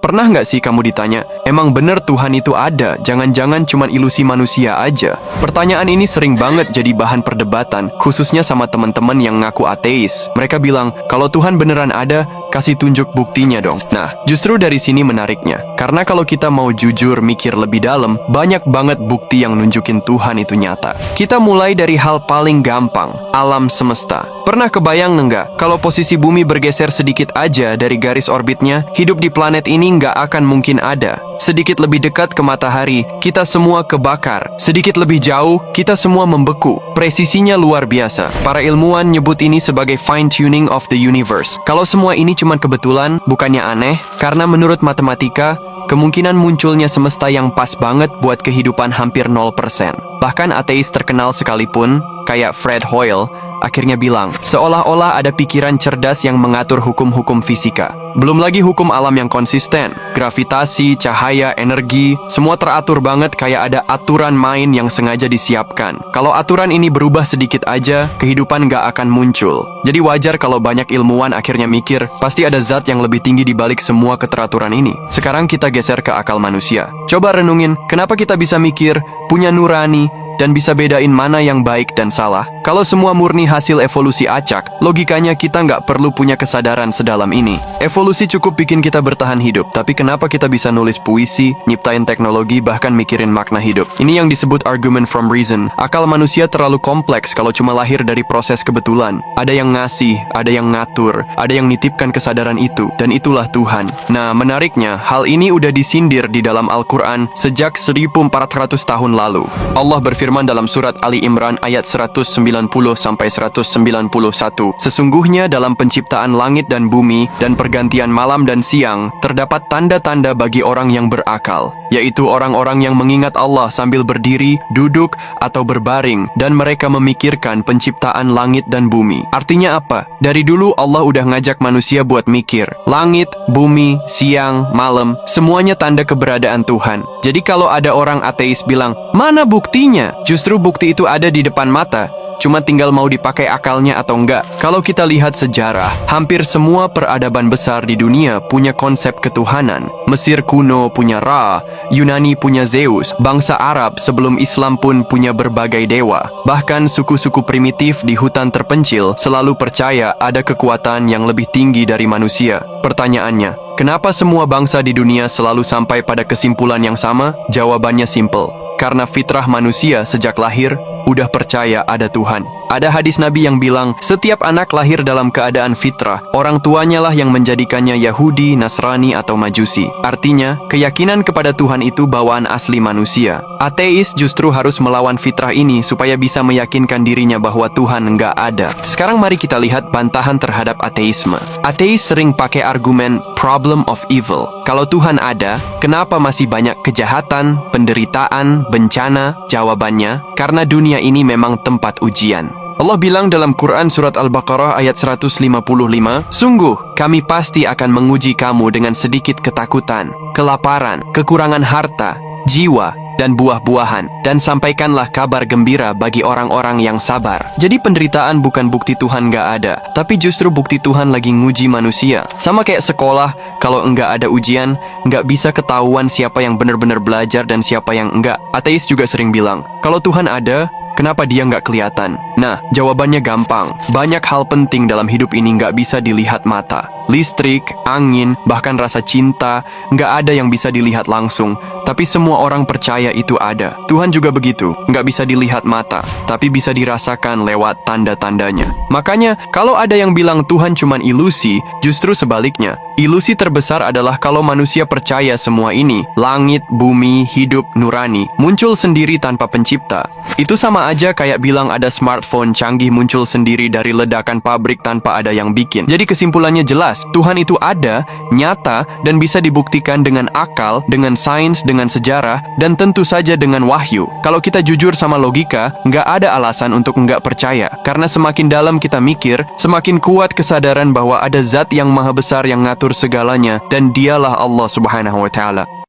Pernah nggak sih kamu ditanya, emang bener Tuhan itu ada, jangan-jangan cuman ilusi manusia aja? Pertanyaan ini sering banget jadi bahan perdebatan, khususnya sama teman-teman yang ngaku ateis. Mereka bilang, kalau Tuhan beneran ada, kasih tunjuk buktinya dong. Nah, justru dari sini menariknya. Karena kalau kita mau jujur mikir lebih dalam, banyak banget bukti yang nunjukin Tuhan itu nyata. Kita mulai dari hal paling gampang, alam semesta. Pernah kebayang nggak, kalau posisi bumi bergeser sedikit aja dari garis orbitnya, hidup di planet ini nggak akan mungkin ada. Sedikit lebih dekat ke matahari, kita semua kebakar. Sedikit lebih jauh, kita semua membeku. Presisinya luar biasa. Para ilmuwan nyebut ini sebagai fine-tuning of the universe. Kalau semua ini cuma kebetulan, bukannya aneh? Karena menurut matematika, kemungkinan munculnya semesta yang pas banget buat kehidupan hampir 0%. Bahkan ateis terkenal sekalipun, kayak Fred Hoyle, akhirnya bilang, seolah-olah ada pikiran cerdas yang mengatur hukum-hukum fisika. Belum lagi hukum alam yang konsisten. Gravitasi, cahaya, energi, semua teratur banget kayak ada aturan main yang sengaja disiapkan. Kalau aturan ini berubah sedikit aja, kehidupan nggak akan muncul. Jadi wajar kalau banyak ilmuwan akhirnya mikir, pasti ada zat yang lebih tinggi di balik semua keteraturan ini. Sekarang kita geser ke akal manusia. Coba renungin, kenapa kita bisa mikir, punya nurani, dan bisa bedain mana yang baik dan salah? Kalau semua murni hasil evolusi acak, logikanya kita nggak perlu punya kesadaran sedalam ini. Evolusi cukup bikin kita bertahan hidup, tapi kenapa kita bisa nulis puisi, nyiptain teknologi, bahkan mikirin makna hidup? Ini yang disebut argument from reason. Akal manusia terlalu kompleks kalau cuma lahir dari proses kebetulan. Ada yang ngasih, ada yang ngatur, ada yang nitipkan kesadaran itu, dan itulah Tuhan. Nah, menariknya, hal ini udah disindir di dalam Al-Quran sejak 1400 tahun lalu. Allah berfirman dalam surat Ali Imran ayat 190-191, sesungguhnya dalam penciptaan langit dan bumi dan pergantian malam dan siang terdapat tanda-tanda bagi orang yang berakal, yaitu orang-orang yang mengingat Allah sambil berdiri, duduk, atau berbaring, dan mereka memikirkan penciptaan langit dan bumi. Artinya apa? Dari dulu Allah udah ngajak manusia buat mikir. Langit, bumi, siang, malam, semuanya tanda keberadaan Tuhan. Jadi kalau ada orang ateis bilang, mana buktinya? Justru bukti itu ada di depan mata, cuma tinggal mau dipakai akalnya atau enggak. Kalau kita lihat sejarah, hampir semua peradaban besar di dunia punya konsep ketuhanan. Mesir kuno punya Ra, Yunani punya Zeus, bangsa Arab sebelum Islam pun punya berbagai dewa. Bahkan suku-suku primitif di hutan terpencil selalu percaya ada kekuatan yang lebih tinggi dari manusia. Pertanyaannya, kenapa semua bangsa di dunia selalu sampai pada kesimpulan yang sama? Jawabannya simple. Karena fitrah manusia sejak lahir udah percaya ada Tuhan. Ada hadis Nabi yang bilang, setiap anak lahir dalam keadaan fitrah, orang tuanya lah yang menjadikannya Yahudi, Nasrani, atau Majusi. Artinya, keyakinan kepada Tuhan itu bawaan asli manusia. Ateis justru harus melawan fitrah ini supaya bisa meyakinkan dirinya bahwa Tuhan nggak ada. Sekarang mari kita lihat bantahan terhadap ateisme. Ateis sering pakai argumen problem of evil. Kalau Tuhan ada, kenapa masih banyak kejahatan, penderitaan, bencana? Jawabannya, karena dunia ini memang tempat ujian. Allah bilang dalam Quran surat Al-Baqarah ayat 155, sungguh kami pasti akan menguji kamu dengan sedikit ketakutan, kelaparan, kekurangan harta, jiwa, dan buah-buahan, dan sampaikanlah kabar gembira bagi orang-orang yang sabar. Jadi penderitaan bukan bukti Tuhan nggak ada, tapi justru bukti Tuhan lagi nguji manusia. Sama kayak sekolah, kalau nggak ada ujian, nggak bisa ketahuan siapa yang benar-benar belajar dan siapa yang enggak. Ateis juga sering bilang, kalau Tuhan ada, kenapa dia nggak kelihatan? Nah, jawabannya gampang. Banyak hal penting dalam hidup ini nggak bisa dilihat mata. Listrik, angin, bahkan rasa cinta, nggak ada yang bisa dilihat langsung. Tapi semua orang percaya itu ada. Tuhan juga begitu, nggak bisa dilihat mata, tapi bisa dirasakan lewat tanda-tandanya. Makanya, kalau ada yang bilang Tuhan cuman ilusi, justru sebaliknya. Ilusi terbesar adalah kalau manusia percaya semua ini, langit, bumi, hidup, nurani, muncul sendiri tanpa pencipta. Itu sama aja kayak bilang ada smartphone canggih muncul sendiri dari ledakan pabrik tanpa ada yang bikin. Jadi kesimpulannya jelas, Tuhan itu ada, nyata, dan bisa dibuktikan dengan akal, dengan sains, dengan sejarah, dan tentu saja dengan wahyu. Kalau kita jujur sama logika, nggak ada alasan untuk nggak percaya. Karena semakin dalam kita mikir, semakin kuat kesadaran bahwa ada zat yang maha besar yang ngatur segalanya, dan dialah Allah Subhanahu wa Ta'ala.